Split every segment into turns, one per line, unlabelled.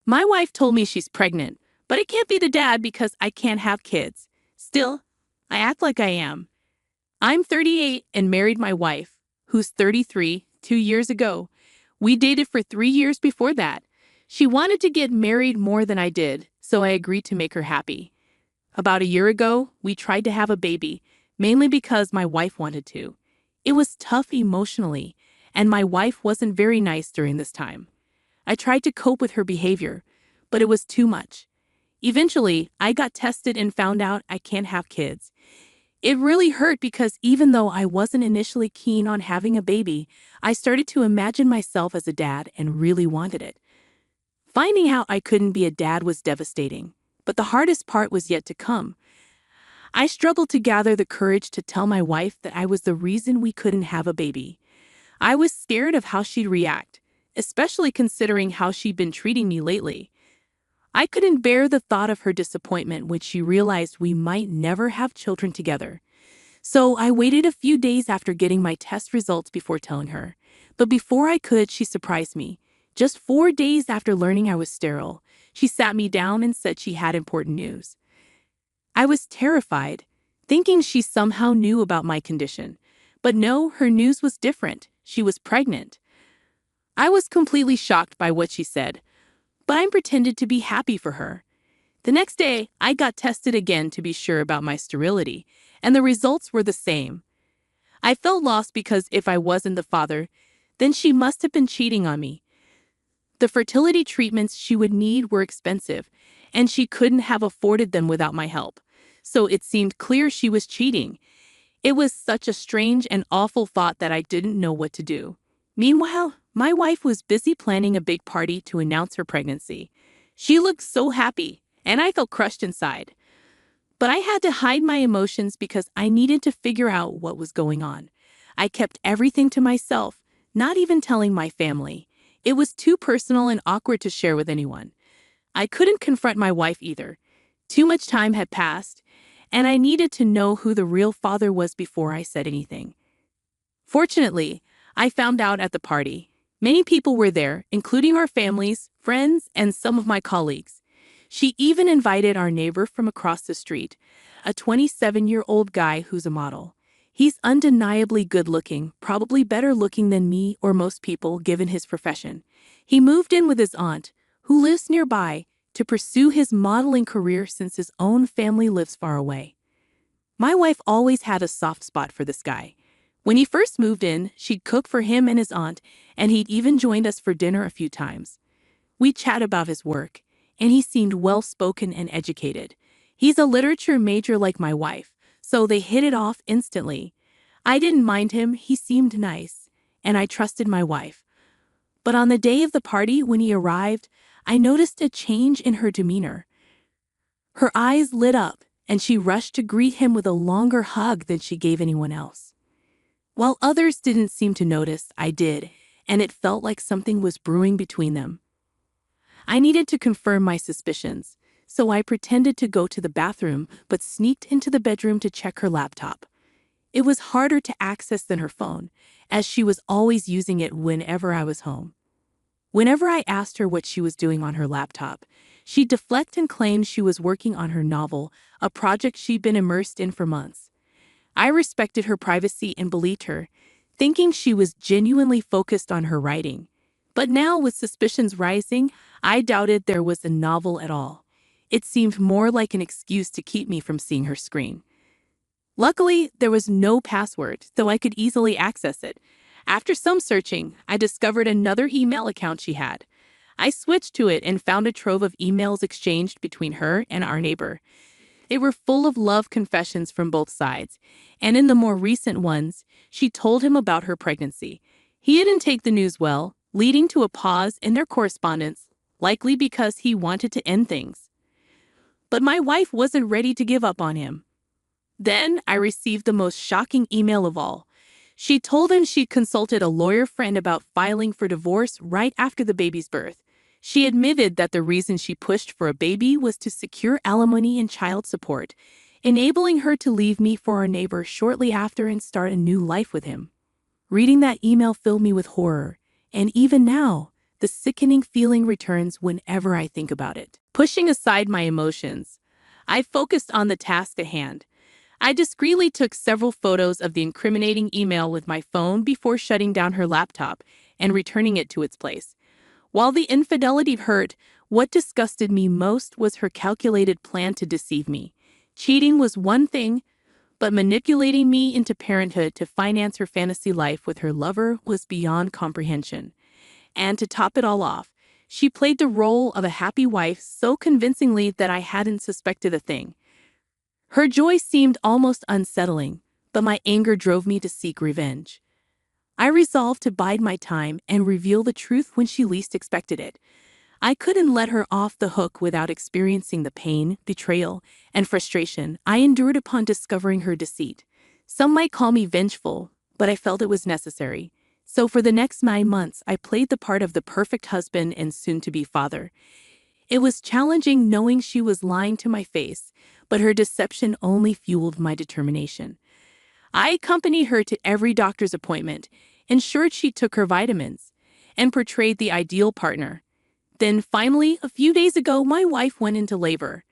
My wife told me she's pregnant, but I can't be the dad because I can't have kids. Still, I act like I am. I'm 38 and married my wife, who's 33, 2 years ago. We dated for 3 years before that. She wanted to get married more than I did, so I agreed to make her happy. About a year ago, we tried to have a baby, mainly because my wife wanted to. It was tough emotionally, and my wife wasn't very nice during this time. I tried to cope with her behavior, but it was too much. Eventually, I got tested and found out I can't have kids. It really hurt because even though I wasn't initially keen on having a baby, I started to imagine myself as a dad and really wanted it. Finding out I couldn't be a dad was devastating, but the hardest part was yet to come. I struggled to gather the courage to tell my wife that I was the reason we couldn't have a baby. I was scared of how she'd react, especially considering how she'd been treating me lately. I couldn't bear the thought of her disappointment when she realized we might never have children together. So I waited a few days after getting my test results before telling her. But before I could, she surprised me. Just 4 days after learning I was sterile, she sat me down and said she had important news. I was terrified, thinking she somehow knew about my condition. But no, her news was different. She was pregnant. I was completely shocked by what she said, but I pretended to be happy for her. The next day, I got tested again to be sure about my sterility, and the results were the same. I felt lost because if I wasn't the father, then she must have been cheating on me. The fertility treatments she would need were expensive, and she couldn't have afforded them without my help. So it seemed clear she was cheating. It was such a strange and awful thought that I didn't know what to do. Meanwhile, my wife was busy planning a big party to announce her pregnancy. She looked so happy, and I felt crushed inside. But I had to hide my emotions because I needed to figure out what was going on. I kept everything to myself, not even telling my family. It was too personal and awkward to share with anyone. I couldn't confront my wife either. Too much time had passed, and I needed to know who the real father was before I said anything. Fortunately, I found out at the party. Many people were there, including our families, friends, and some of my colleagues. She even invited our neighbor from across the street, a 27-year-old guy who's a model. He's undeniably good-looking, probably better looking than me or most people given his profession. He moved in with his aunt, who lives nearby, to pursue his modeling career since his own family lives far away. My wife always had a soft spot for this guy. When he first moved in, she'd cook for him and his aunt, and he'd even joined us for dinner a few times. We'd chat about his work, and he seemed well-spoken and educated. He's a literature major like my wife, so they hit it off instantly. I didn't mind him, he seemed nice, and I trusted my wife. But on the day of the party, when he arrived, I noticed a change in her demeanor. Her eyes lit up, and she rushed to greet him with a longer hug than she gave anyone else. While others didn't seem to notice, I did, and it felt like something was brewing between them. I needed to confirm my suspicions, so I pretended to go to the bathroom but sneaked into the bedroom to check her laptop. It was harder to access than her phone, as she was always using it whenever I was home. Whenever I asked her what she was doing on her laptop, she'd deflect and claim she was working on her novel, a project she'd been immersed in for months. I respected her privacy and believed her, thinking she was genuinely focused on her writing. But now, with suspicions rising, I doubted there was a novel at all. It seemed more like an excuse to keep me from seeing her screen. Luckily, there was no password, though I could easily access it. After some searching, I discovered another email account she had. I switched to it and found a trove of emails exchanged between her and our neighbor. They were full of love confessions from both sides, and in the more recent ones, she told him about her pregnancy. He didn't take the news well, leading to a pause in their correspondence, likely because he wanted to end things. But my wife wasn't ready to give up on him. Then I received the most shocking email of all. She told him she'd consulted a lawyer friend about filing for divorce right after the baby's birth. She admitted that the reason she pushed for a baby was to secure alimony and child support, enabling her to leave me for our neighbor shortly after and start a new life with him. Reading that email filled me with horror, and even now, the sickening feeling returns whenever I think about it. Pushing aside my emotions, I focused on the task at hand. I discreetly took several photos of the incriminating email with my phone before shutting down her laptop and returning it to its place. While the infidelity hurt, what disgusted me most was her calculated plan to deceive me. Cheating was one thing, but manipulating me into parenthood to finance her fantasy life with her lover was beyond comprehension. And to top it all off, she played the role of a happy wife so convincingly that I hadn't suspected a thing. Her joy seemed almost unsettling, but my anger drove me to seek revenge. I resolved to bide my time and reveal the truth when she least expected it. I couldn't let her off the hook without experiencing the pain, betrayal, and frustration I endured upon discovering her deceit. Some might call me vengeful, but I felt it was necessary. So for the next 9 months, I played the part of the perfect husband and soon-to-be father. It was challenging knowing she was lying to my face, but her deception only fueled my determination. I accompanied her to every doctor's appointment, ensured she took her vitamins, and portrayed the ideal partner. Then finally, a few days ago, my wife went into labor.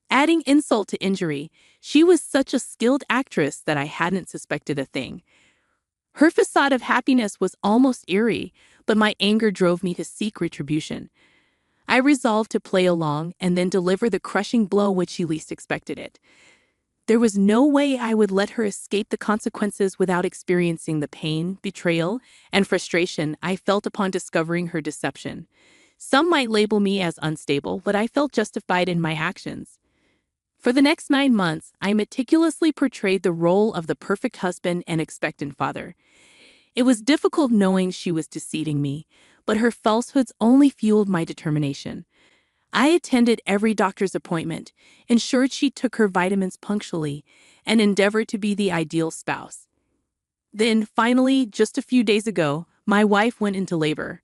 Adding insult to injury, she was such a skilled actress that I hadn't suspected a thing. Her facade of happiness was almost eerie, but my anger drove me to seek retribution. I resolved to play along and then deliver the crushing blow when she least expected it. There was no way I would let her escape the consequences without experiencing the pain, betrayal, and frustration I felt upon discovering her deception. Some might label me as unstable, but I felt justified in my actions. For the next 9 months, I meticulously portrayed the role of the perfect husband and expectant father. It was difficult knowing she was deceiving me, but her falsehoods only fueled my determination. I attended every doctor's appointment, ensured she took her vitamins punctually, and endeavored to be the ideal spouse. Then, finally, just a few days ago, my wife went into labor.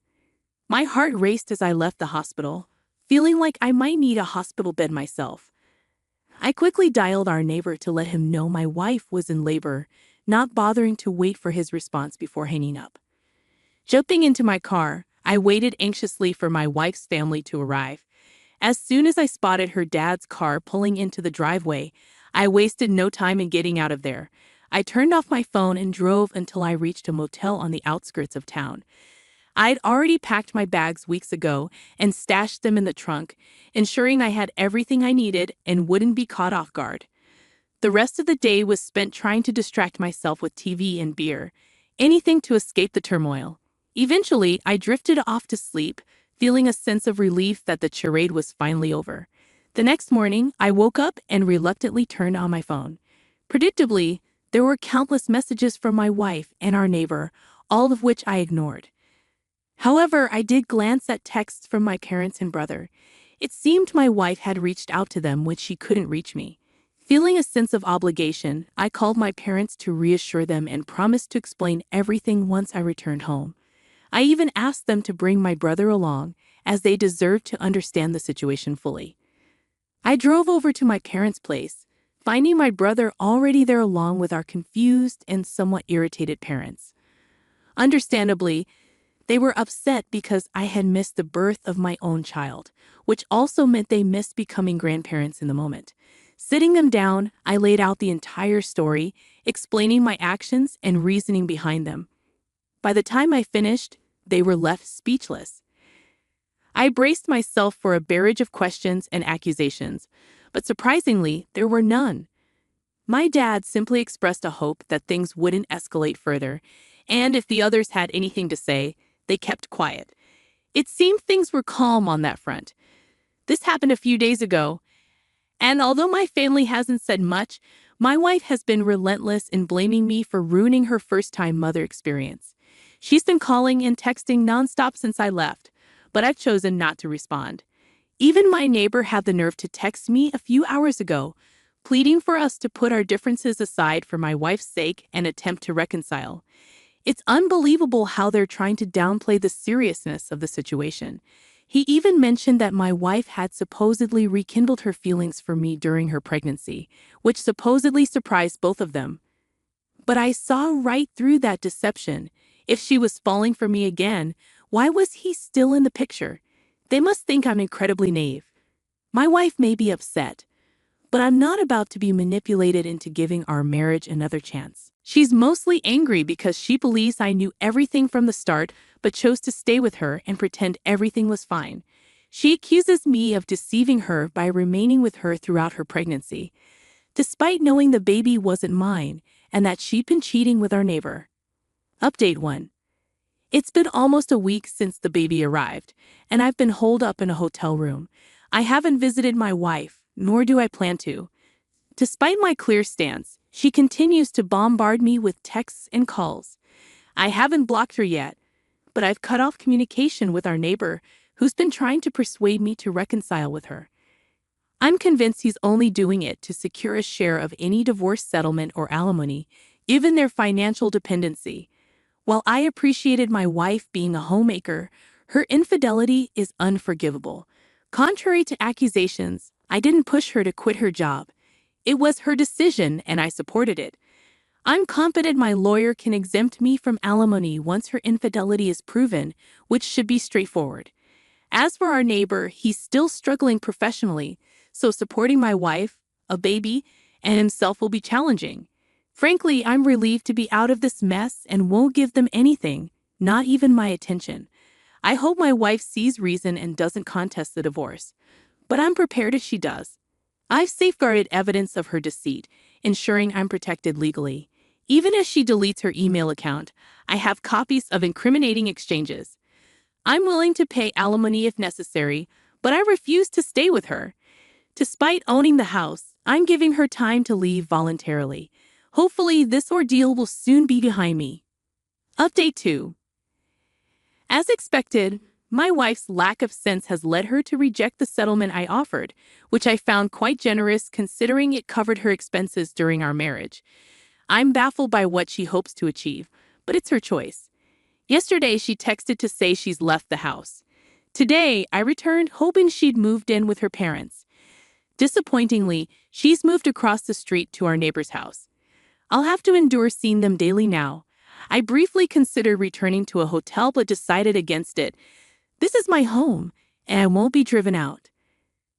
My heart raced as I left the hospital, feeling like I might need a hospital bed myself. I quickly dialed our neighbor to let him know my wife was in labor, not bothering to wait for his response before hanging up. Jumping into my car, I waited anxiously for my wife's family to arrive. As soon as I spotted her dad's car pulling into the driveway, I wasted no time in getting out of there. I turned off my phone and drove until I reached a motel on the outskirts of town. I'd already packed my bags weeks ago and stashed them in the trunk, ensuring I had everything I needed and wouldn't be caught off guard. The rest of the day was spent trying to distract myself with TV and beer, anything to escape the turmoil. Eventually, I drifted off to sleep, feeling a sense of relief that the charade was finally over. The next morning, I woke up and reluctantly turned on my phone. Predictably, there were countless messages from my wife and our neighbor, all of which I ignored. However, I did glance at texts from my parents and brother. It seemed my wife had reached out to them when she couldn't reach me. Feeling a sense of obligation, I called my parents to reassure them and promised to explain everything once I returned home. I even asked them to bring my brother along, as they deserved to understand the situation fully. I drove over to my parents' place, finding my brother already there along with our confused and somewhat irritated parents. Understandably, they were upset because I had missed the birth of my own child, which also meant they missed becoming grandparents in the moment. Sitting them down, I laid out the entire story, explaining my actions and reasoning behind them. By the time I finished, they were left speechless. I braced myself for a barrage of questions and accusations, but surprisingly, there were none. My dad simply expressed a hope that things wouldn't escalate further, and if the others had anything to say, they kept quiet. It seemed things were calm on that front. This happened a few days ago, and although my family hasn't said much, my wife has been relentless in blaming me for ruining her first-time mother experience. She's been calling and texting nonstop since I left, but I've chosen not to respond. Even my neighbor had the nerve to text me a few hours ago, pleading for us to put our differences aside for my wife's sake and attempt to reconcile. It's unbelievable how they're trying to downplay the seriousness of the situation. He even mentioned that my wife had supposedly rekindled her feelings for me during her pregnancy, which supposedly surprised both of them. But I saw right through that deception. If she was falling for me again, Why was he still in the picture? They must think I'm incredibly naive. My wife may be upset, but I'm not about to be manipulated into giving our marriage another chance. She's mostly angry because she believes I knew everything from the start but chose to stay with her and pretend everything was fine. She accuses me of deceiving her by remaining with her throughout her pregnancy, despite knowing the baby wasn't mine and that she'd been cheating with our neighbor. Update 1. It's been almost a week since the baby arrived, and I've been holed up in a hotel room. I haven't visited my wife, nor do I plan to. Despite my clear stance, she continues to bombard me with texts and calls. I haven't blocked her yet, but I've cut off communication with our neighbor, who's been trying to persuade me to reconcile with her. I'm convinced he's only doing it to secure a share of any divorce settlement or alimony, given their financial dependency. While I appreciated my wife being a homemaker, her infidelity is unforgivable. Contrary to accusations, I didn't push her to quit her job. It was her decision and I supported it. I'm confident my lawyer can exempt me from alimony once her infidelity is proven, which should be straightforward. As for our neighbor, he's still struggling professionally, so supporting my wife, a baby, and himself will be challenging. Frankly, I'm relieved to be out of this mess and won't give them anything, not even my attention. I hope my wife sees reason and doesn't contest the divorce, but I'm prepared if she does. I've safeguarded evidence of her deceit, ensuring I'm protected legally. Even as she deletes her email account, I have copies of incriminating exchanges. I'm willing to pay alimony if necessary, but I refuse to stay with her. Despite owning the house, I'm giving her time to leave voluntarily. Hopefully, this ordeal will soon be behind me. Update 2. As expected, my wife's lack of sense has led her to reject the settlement I offered, which I found quite generous considering it covered her expenses during our marriage. I'm baffled by what she hopes to achieve, but it's her choice. Yesterday, she texted to say she's left the house. Today, I returned hoping she'd moved in with her parents. Disappointingly, she's moved across the street to our neighbor's house. I'll have to endure seeing them daily now. I briefly considered returning to a hotel but decided against it. This is my home, and I won't be driven out.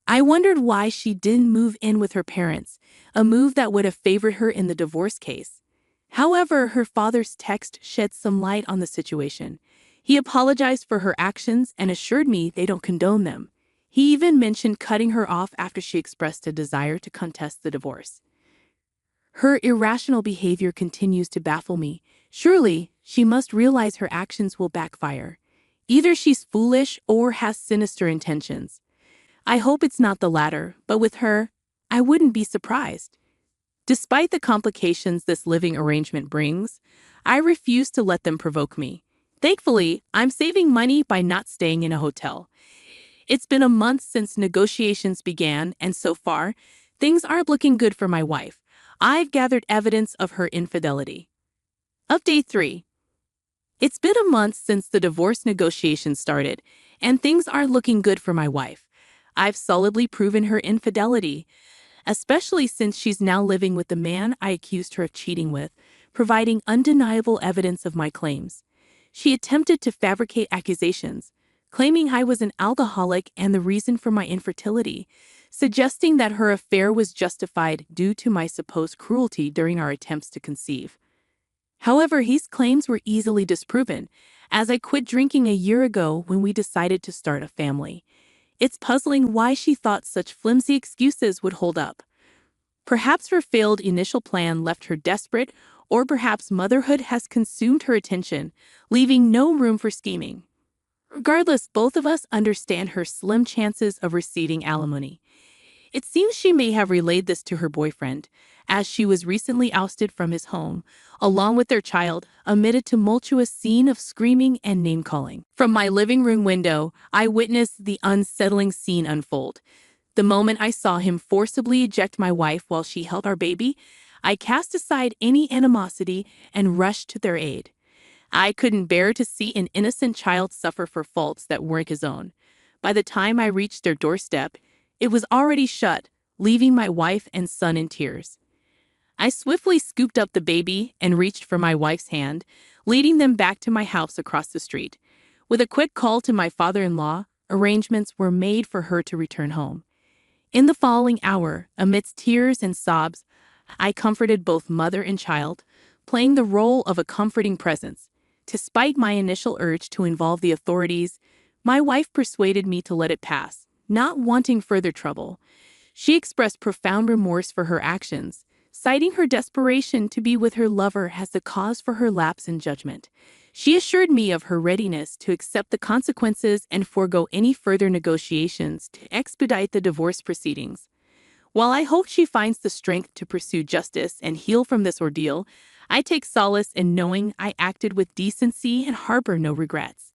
I wondered why she didn't move in with her parents, a move that would have favored her in the divorce case. However, her father's text shed some light on the situation. He apologized for her actions and assured me they don't condone them. He even mentioned cutting her off after she expressed a desire to contest the divorce. Her irrational behavior continues to baffle me. Surely, she must realize her actions will backfire. Either she's foolish or has sinister intentions. I hope it's not the latter, but with her, I wouldn't be surprised. Despite the complications this living arrangement brings, I refuse to let them provoke me. Thankfully, I'm saving money by not staying in a hotel. It's been a month since negotiations began, and so far, things aren't looking good for my wife. I've gathered evidence of her infidelity. Update 3. It's been a month since the divorce negotiations started, and things aren't looking good for my wife. I've solidly proven her infidelity, especially since she's now living with the man I accused her of cheating with, providing undeniable evidence of my claims. She attempted to fabricate accusations, claiming I was an alcoholic and the reason for my infertility, suggesting that her affair was justified due to my supposed cruelty during our attempts to conceive. However, these claims were easily disproven, as I quit drinking a year ago when we decided to start a family. It's puzzling why she thought such flimsy excuses would hold up. Perhaps her failed initial plan left her desperate, or perhaps motherhood has consumed her attention, leaving no room for scheming. Regardless, both of us understand her slim chances of receiving alimony. It seems she may have relayed this to her boyfriend, as she was recently ousted from his home, along with their child, amid a tumultuous scene of screaming and name-calling. From my living room window, I witnessed the unsettling scene unfold. The moment I saw him forcibly eject my wife while she held our baby, I cast aside any animosity and rushed to their aid. I couldn't bear to see an innocent child suffer for faults that weren't his own. By the time I reached their doorstep, it was already shut, leaving my wife and son in tears. I swiftly scooped up the baby and reached for my wife's hand, leading them back to my house across the street. With a quick call to my father-in-law, arrangements were made for her to return home. In the following hour, amidst tears and sobs, I comforted both mother and child, playing the role of a comforting presence. Despite my initial urge to involve the authorities, my wife persuaded me to let it pass, not wanting further trouble. She expressed profound remorse for her actions, citing her desperation to be with her lover as the cause for her lapse in judgment. She assured me of her readiness to accept the consequences and forego any further negotiations to expedite the divorce proceedings. While I hope she finds the strength to pursue justice and heal from this ordeal, I take solace in knowing I acted with decency and harbor no regrets.